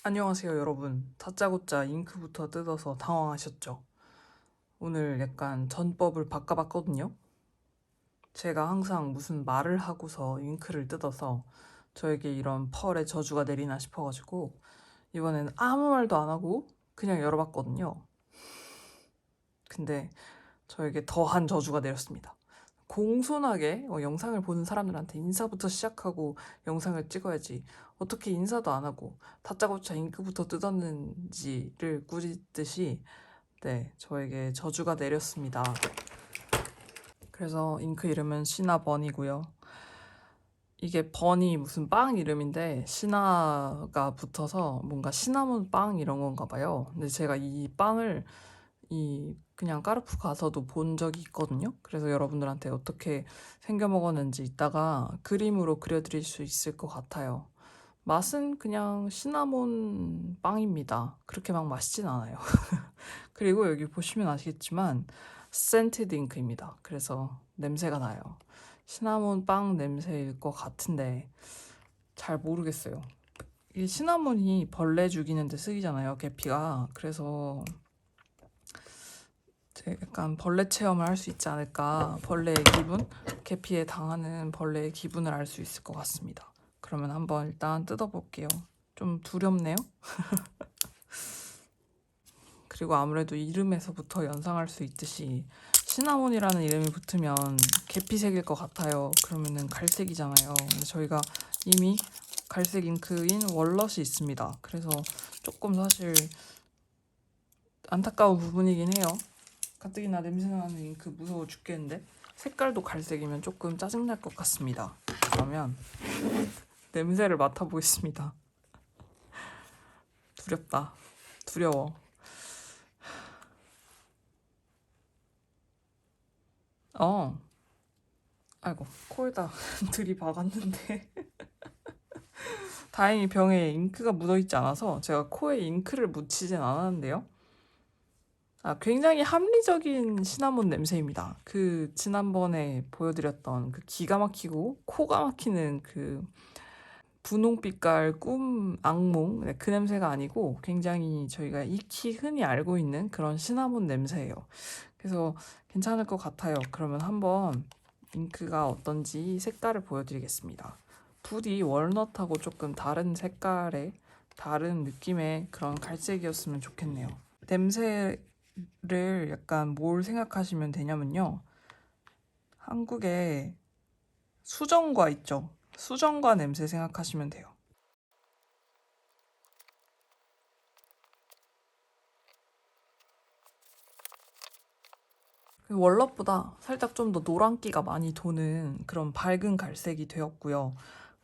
안녕하세요 여러분. 다짜고짜 잉크부터 뜯어서 당황하셨죠? 오늘 약간 전법을 바꿔봤거든요. 제가 항상 무슨 말을 하고서 잉크를 뜯어서 저에게 이런 펄의 저주가 내리나 싶어가지고 이번엔 아무 말도 안 하고 그냥 열어봤거든요. 근데 저에게 더한 저주가 내렸습니다. 공손하게 영상을 보는 사람들한테 인사부터 시작하고 영상을 찍어야지 어떻게 인사도 안 하고 다짜고짜 잉크부터 뜯었는지를 꾸짖듯이 저에게 저주가 내렸습니다. 그래서 잉크 이름은 시나번이고요. 이게 번이 무슨 빵 이름인데 시나가 붙어서 뭔가 시나몬 빵 이런 건가 봐요. 근데 제가 이 빵을 그냥 까르푸 가서도 본 적이 있거든요. 그래서 여러분들한테 어떻게 생겨 먹었는지 이따가 그림으로 그려드릴 수 있을 것 같아요. 맛은 그냥 시나몬 빵입니다. 그렇게 막 맛있진 않아요. 그리고 여기 보시면 아시겠지만 센티드 잉크입니다. 그래서 냄새가 나요. 시나몬 빵 냄새일 것 같은데 잘 모르겠어요. 이 시나몬이 벌레 죽이는 데 쓰이잖아요. 계피가. 그래서 약간 벌레 체험을 할 수 있지 않을까. 벌레의 기분, 계피에 당하는 벌레의 기분을 알 수 있을 것 같습니다. 그러면 한번 일단 뜯어볼게요. 좀 두렵네요. 그리고 아무래도 이름에서부터 연상할 수 있듯이 시나몬이라는 이름이 붙으면 계피색일 것 같아요. 그러면은 갈색이잖아요. 근데 저희가 이미 갈색 잉크인 월넛이 있습니다. 그래서 조금 사실 안타까운 부분이긴 해요. 가뜩이나 냄새나는 잉크 무서워 죽겠는데 색깔도 갈색이면 조금 짜증날 것 같습니다. 그러면 냄새를 맡아보겠습니다. 두렵다. 두려워. 아이고 코에다 들이박았는데 다행히 병에 잉크가 묻어있지 않아서 제가 코에 잉크를 묻히진 않았는데요. 굉장히 합리적인 시나몬 냄새입니다. 그 지난번에 보여드렸던 그 기가 막히고 코가 막히는 그 분홍빛깔 꿈 악몽 그 냄새가 아니고 굉장히 저희가 익히 흔히 알고 있는 그런 시나몬 냄새예요. 그래서 괜찮을 것 같아요. 그러면 한번 잉크가 어떤지 색깔을 보여드리겠습니다. 부디 월넛하고 조금 다른 색깔의 다른 느낌의 그런 갈색이었으면 좋겠네요. 냄새를 약간 뭘 생각하시면 되냐면요. 한국에 수정과 있죠. 수정과 냄새 생각하시면 돼요. 월넛보다 살짝 좀 더 노란기가 많이 도는 그런 밝은 갈색이 되었고요.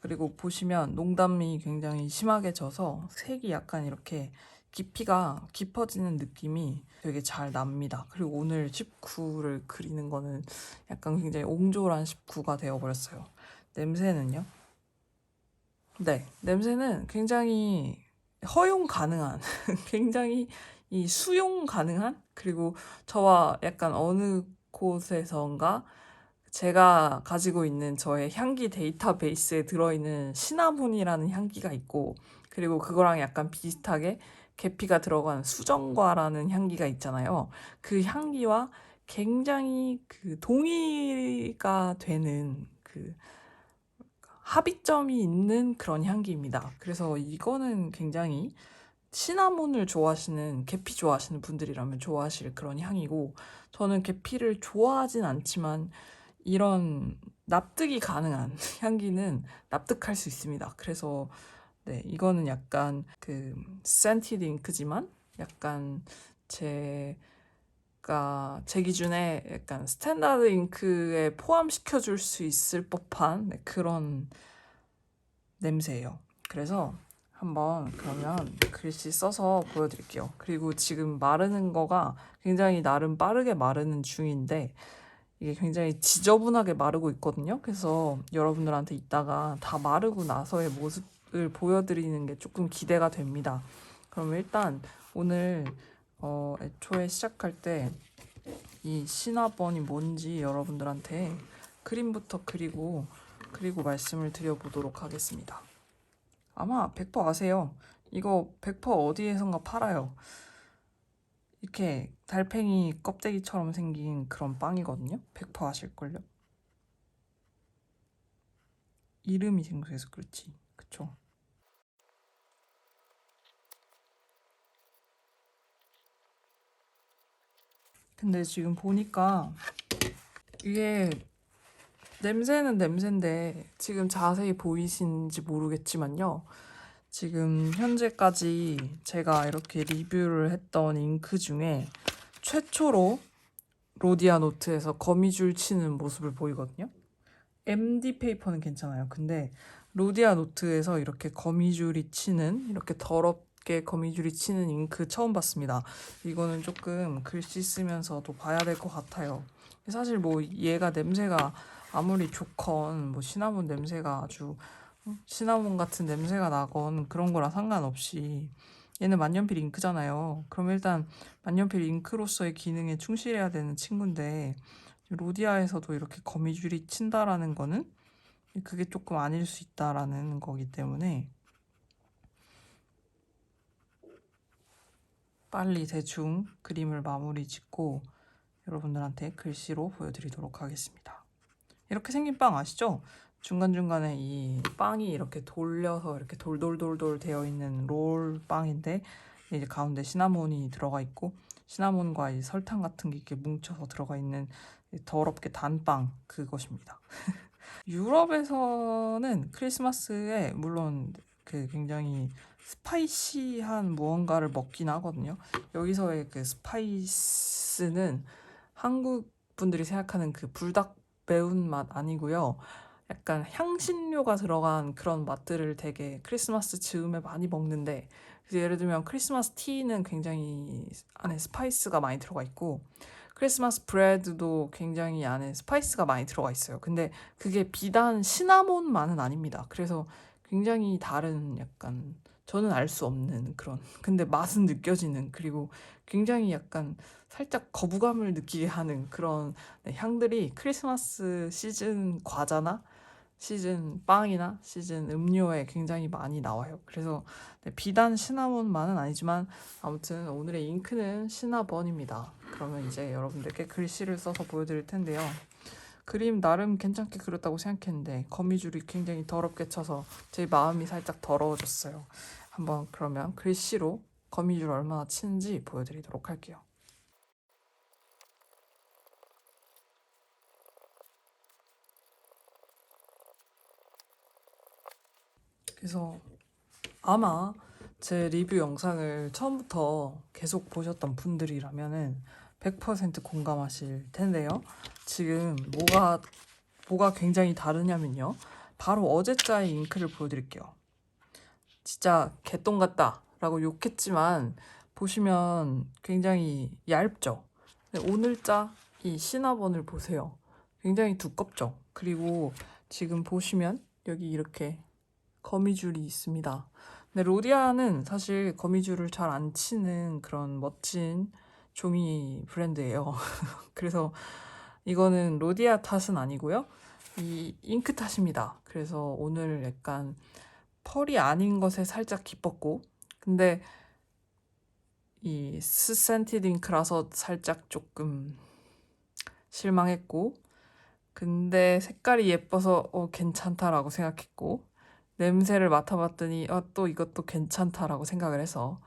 그리고 보시면 농담이 굉장히 심하게 져서 색이 약간 이렇게 깊이가 깊어지는 느낌이 되게 잘 납니다. 그리고 오늘 19를 그리는 거는 약간 굉장히 옹졸한 19가 되어버렸어요. 냄새는요? 네, 냄새는 굉장히 허용 가능한, 굉장히 이 수용 가능한, 그리고 저와 약간 어느 곳에선가 제가 가지고 있는 저의 향기 데이터베이스에 들어있는 시나몬이라는 향기가 있고, 그리고 그거랑 약간 비슷하게 계피가 들어간 수정과라는 향기가 있잖아요. 그 향기와 굉장히 그 동의가 되는 그 합의점이 있는 그런 향기입니다. 그래서 이거는 굉장히 시나몬을 좋아하시는, 계피 좋아하시는 분들이라면 좋아하실 그런 향이고, 저는 계피를 좋아하진 않지만 이런 납득이 가능한 향기는 납득할 수 있습니다. 그래서 이거는 약간 그 센티드 잉크지만 약간 제 기준에 약간 스탠다드 잉크에 포함시켜 줄 수 있을 법한 그런 냄새예요. 그래서 한번 그러면 글씨 써서 보여드릴게요. 그리고 지금 마르는 거가 굉장히 나름 빠르게 마르는 중인데 이게 굉장히 지저분하게 마르고 있거든요. 그래서 여러분들한테 이따가 다 마르고 나서의 모습을 보여드리는 게 조금 기대가 됩니다. 그럼 일단 오늘 애초에 시작할 때 이 시나번이 뭔지 여러분들한테 그림부터 그리고 말씀을 드려보도록 하겠습니다. 아마 100% 아세요. 이거 100% 어디에선가 팔아요. 이렇게 달팽이 껍데기처럼 생긴 그런 빵이거든요. 100% 아실걸요? 이름이 생소해서 그렇지. 그쵸? 근데 지금 보니까 이게 냄새는 냄새인데 지금 자세히 보이시는지 모르겠지만요. 지금 현재까지 제가 이렇게 리뷰를 했던 잉크 중에 최초로 로디아 노트에서 거미줄 치는 모습을 보이거든요. MD 페이퍼는 괜찮아요. 근데 로디아 노트에서 이렇게 거미줄이 치는, 이렇게 더럽게 거미줄이 치는 잉크 처음 봤습니다. 이거는 조금 글씨 쓰면서도 봐야 될 것 같아요. 사실 뭐 얘가 냄새가 아무리 좋건 뭐 시나몬 냄새가 아주 시나몬 같은 냄새가 나건 그런 거랑 상관없이 얘는 만년필 잉크잖아요. 그럼 일단 만년필 잉크로서의 기능에 충실해야 되는 친구인데 로디아에서도 이렇게 거미줄이 친다라는 거는 그게 조금 아닐 수 있다라는 거기 때문에 빨리 대충 그림을 마무리 짓고 여러분들한테 글씨로 보여드리도록 하겠습니다. 이렇게 생긴 빵 아시죠? 중간중간에 이 빵이 이렇게 돌려서 이렇게 돌돌돌돌 되어 있는 롤 빵인데 이제 가운데 시나몬이 들어가 있고 시나몬과 이 설탕 같은 게 이렇게 뭉쳐서 들어가 있는 더럽게 단 빵 그것입니다. 유럽에서는 크리스마스에 물론 그 굉장히 스파이시한 무언가를 먹긴 하거든요. 여기서의 그 스파이스는 한국 분들이 생각하는 그 불닭 매운 맛 아니고요. 약간 향신료가 들어간 그런 맛들을 되게 크리스마스 즈음에 많이 먹는데, 그래서 예를 들면 크리스마스 티는 굉장히 안에 스파이스가 많이 들어가 있고 크리스마스 브레드도 굉장히 안에 스파이스가 많이 들어가 있어요. 근데 그게 비단 시나몬만은 아닙니다. 그래서 굉장히 다른 약간 저는 알 수 없는 그런 근데 맛은 느껴지는, 그리고 굉장히 약간 살짝 거부감을 느끼게 하는 그런 향들이 크리스마스 시즌 과자나 시즌 빵이나 시즌 음료에 굉장히 많이 나와요. 그래서 비단 시나몬만은 아니지만 아무튼 오늘의 잉크는 시나번입니다. 그러면 이제 여러분들께 글씨를 써서 보여드릴 텐데요. 그림 나름 괜찮게 그렸다고 생각했는데 거미줄이 굉장히 더럽게 쳐서 제 마음이 살짝 더러워졌어요. 한번 그러면 글씨로 거미줄 얼마나 치는지 보여드리도록 할게요. 그래서 아마 제 리뷰 영상을 처음부터 계속 보셨던 분들이라면은 100% 공감하실 텐데요. 지금 뭐가 굉장히 다르냐면요. 바로 어제자의 잉크를 보여드릴게요. 진짜 개똥 같다 라고 욕했지만 보시면 굉장히 얇죠. 근데 오늘자 이 시나본을 보세요. 굉장히 두껍죠. 그리고 지금 보시면 여기 이렇게 거미줄이 있습니다. 근데 로디아는 사실 거미줄을 잘 안 치는 그런 멋진 종이 브랜드예요. 그래서 이거는 로디아 탓은 아니고요. 이 잉크 탓입니다. 그래서 오늘 약간 펄이 아닌 것에 살짝 기뻤고, 근데 이 스센티드 잉크라서 살짝 조금 실망했고, 근데 색깔이 예뻐서 괜찮다라고 생각했고, 냄새를 맡아봤더니 또 이것도 괜찮다라고 생각을 해서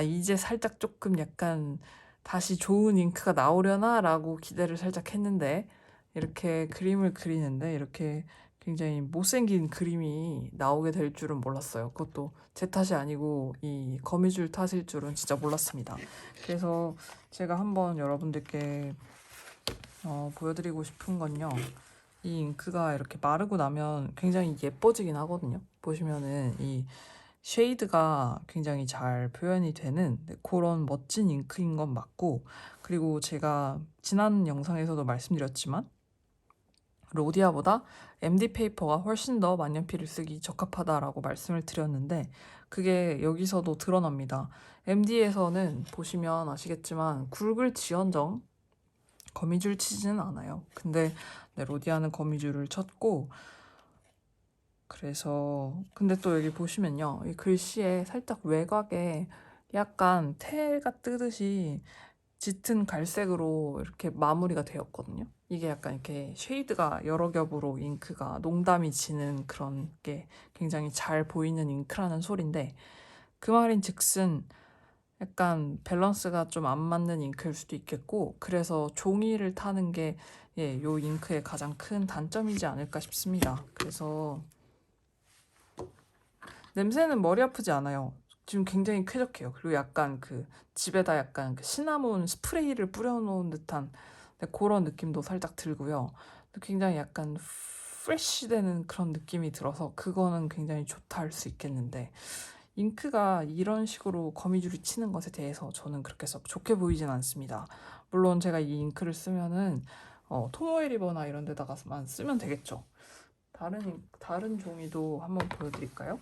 이제 살짝 조금 약간 다시 좋은 잉크가 나오려나라고 기대를 살짝 했는데, 이렇게 그림을 그리는데 이렇게 굉장히 못생긴 그림이 나오게 될 줄은 몰랐어요. 그것도 제 탓이 아니고 이 거미줄 탓일 줄은 진짜 몰랐습니다. 그래서 제가 한번 여러분들께 보여드리고 싶은 건요. 이 잉크가 이렇게 마르고 나면 굉장히 예뻐지긴 하거든요. 보시면은 이 쉐이드가 굉장히 잘 표현이 되는 그런 멋진 잉크인 건 맞고, 그리고 제가 지난 영상에서도 말씀드렸지만 로디아보다 MD 페이퍼가 훨씬 더 만년필을 쓰기 적합하다라고 말씀을 드렸는데 그게 여기서도 드러납니다. MD에서는 보시면 아시겠지만 굵을지언정 거미줄 치지는 않아요. 근데 로디아는 거미줄을 쳤고 그래서 근데 또 여기 보시면요, 이 글씨에 살짝 외곽에 약간 태가 뜨듯이 짙은 갈색으로 이렇게 마무리가 되었거든요. 이게 약간 이렇게 쉐이드가 여러 겹으로 잉크가 농담이 지는 그런 게 굉장히 잘 보이는 잉크라는 소린데, 그 말인 즉슨 약간 밸런스가 좀 안 맞는 잉크일 수도 있겠고, 그래서 종이를 타는 게 예, 요 잉크의 가장 큰 단점이지 않을까 싶습니다. 그래서 냄새는 머리 아프지 않아요. 지금 굉장히 쾌적해요. 그리고 약간 그 집에다 약간 그 시나몬 스프레이를 뿌려놓은 듯한 그런 느낌도 살짝 들고요. 굉장히 약간 프레쉬 되는 그런 느낌이 들어서 그거는 굉장히 좋다 할 수 있겠는데, 잉크가 이런 식으로 거미줄이 치는 것에 대해서 저는 그렇게 썩 좋게 보이진 않습니다. 물론 제가 이 잉크를 쓰면은 토모에리버나 이런 데다가만 쓰면 되겠죠. 다른 종이도 한번 보여드릴까요?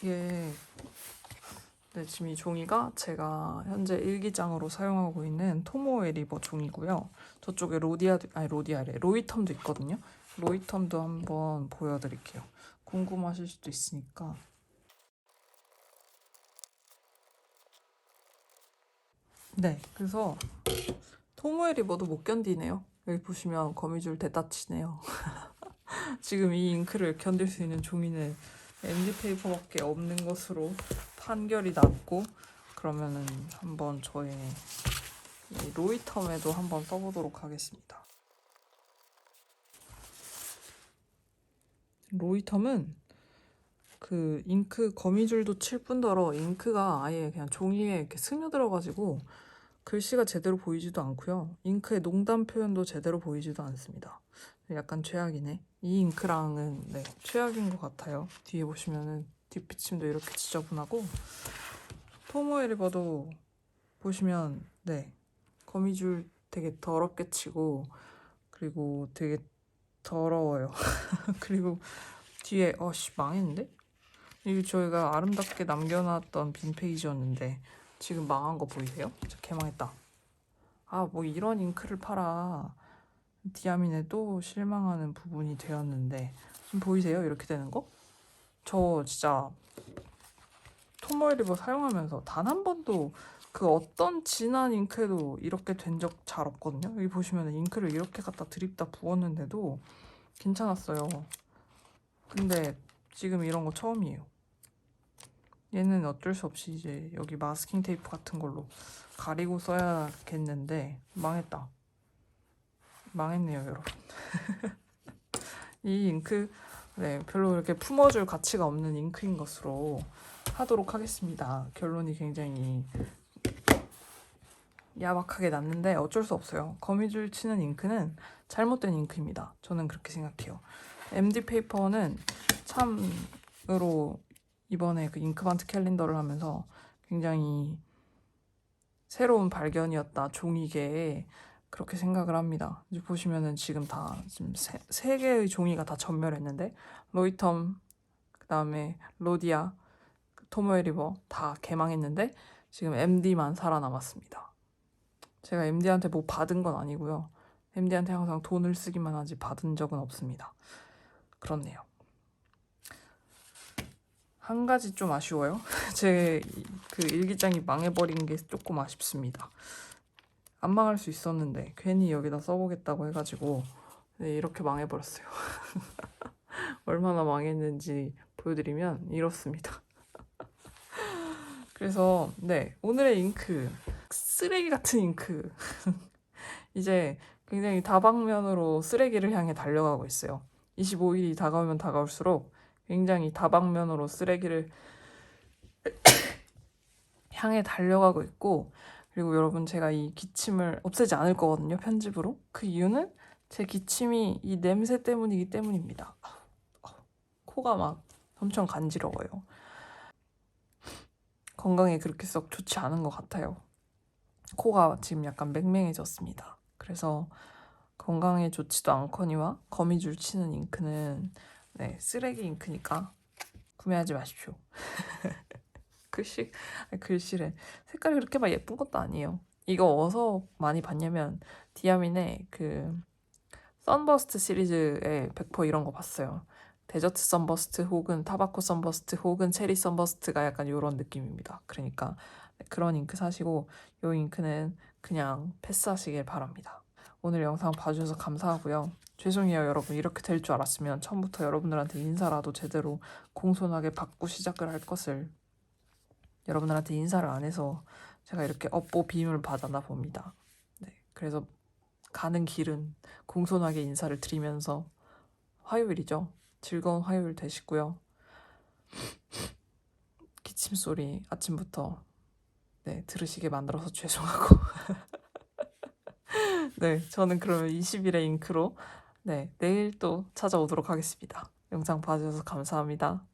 이게 네, 지금 이 종이가 제가 현재 일기장으로 사용하고 있는 토모에리버 종이고요. 저쪽에 로디아래 로이텀도 있거든요. 로이텀도 한번 보여드릴게요. 궁금하실 수도 있으니까. 네, 그래서 토모에리버도 못 견디네요. 여기 보시면 거미줄 대따치네요. 지금 이 잉크를 견딜 수 있는 종이는 MD 페이퍼밖에 없는 것으로 판결이 났고, 그러면은 한번 저의 이 로이텀에도 한번 써보도록 하겠습니다. 로이텀은 그 잉크 거미줄도 칠 뿐더러 잉크가 아예 그냥 종이에 이렇게 스며들어가지고 글씨가 제대로 보이지도 않고요. 잉크의 농담 표현도 제대로 보이지도 않습니다. 약간 최악이네. 이 잉크랑은 네, 최악인 것 같아요. 뒤에 보시면은 뒷비침도 이렇게 지저분하고, 토모에리버도 보시면 네, 거미줄 되게 더럽게 치고, 그리고 되게 더러워요. 그리고 뒤에 어씨 망했는데? 이게 저희가 아름답게 남겨놨던 빈 페이지였는데 지금 망한 거 보이세요? 진짜 개망했다. 아, 뭐 이런 잉크를 팔아. 디아민에 또 실망하는 부분이 되었는데, 지금 보이세요? 이렇게 되는 거? 저 진짜 톰모리버 사용하면서 단 한 번도 그 어떤 진한 잉크에도 이렇게 된 적 잘 없거든요. 여기 보시면 잉크를 이렇게 갖다 드립다 부었는데도 괜찮았어요. 근데 지금 이런 거 처음이에요. 얘는 어쩔 수 없이 이제 여기 마스킹 테이프 같은 걸로 가리고 써야겠는데 망했다. 망했네요, 여러분. 이 잉크 네, 별로 이렇게 품어줄 가치가 없는 잉크인 것으로 하도록 하겠습니다. 결론이 굉장히 야박하게 났는데 어쩔 수 없어요. 거미줄 치는 잉크는 잘못된 잉크입니다. 저는 그렇게 생각해요. MD 페이퍼는 참으로 이번에 그 잉크반트 캘린더를 하면서 굉장히 새로운 발견이었다, 종이계에. 그렇게 생각을 합니다. 이제 보시면은 지금 세 개의 종이가 다 전멸했는데, 로이텀, 그 다음에 로디아, 토모에리버 다 개망했는데 지금 MD만 살아남았습니다. 제가 MD한테 뭐 받은 건 아니고요. MD한테 항상 돈을 쓰기만 하지 받은 적은 없습니다. 그렇네요. 한 가지 좀 아쉬워요. 제 그 일기장이 망해버린 게 조금 아쉽습니다. 안 망할 수 있었는데 괜히 여기다 써보겠다고 해가지고 네, 이렇게 망해버렸어요. 얼마나 망했는지 보여드리면 이렇습니다. 그래서 네, 오늘의 잉크, 쓰레기 같은 잉크. 이제 굉장히 다방면으로 쓰레기를 향해 달려가고 있어요. 25일이 다가오면 다가올수록 굉장히 다방면으로 쓰레기를 향해 달려가고 있고, 그리고 여러분 제가 이 기침을 없애지 않을 거거든요, 편집으로. 그 이유는 제 기침이 이 냄새 때문이기 때문입니다. 코가 막 엄청 간지러워요. 건강에 그렇게 썩 좋지 않은 것 같아요. 코가 지금 약간 맹맹해졌습니다. 그래서 건강에 좋지도 않거니와 거미줄 치는 잉크는 네, 쓰레기 잉크니까 구매하지 마십시오. 글씨래. 색깔이 그렇게 막 예쁜 것도 아니에요. 이거 어디서 많이 봤냐면 디아민의 그 선버스트 시리즈에 100% 이런 거 봤어요. 데저트 선버스트 혹은 타바코 선버스트 혹은 체리 선버스트가 약간 이런 느낌입니다. 그러니까 그런 잉크 사시고 이 잉크는 그냥 패스하시길 바랍니다. 오늘 영상 봐주셔서 감사하고요. 죄송해요 여러분. 이렇게 될 줄 알았으면 처음부터 여러분들한테 인사라도 제대로 공손하게 받고 시작을 할 것을 여러분들한테 인사를 안 해서 제가 이렇게 업보 비밀을 받았나 봅니다. 네, 그래서 가는 길은 공손하게 인사를 드리면서 화요일이죠. 즐거운 화요일 되시고요. 기침 소리 아침부터 들으시게 만들어서 죄송하고 네, 저는 그러면 20일의 잉크로 내일 또 찾아오도록 하겠습니다. 영상 봐주셔서 감사합니다.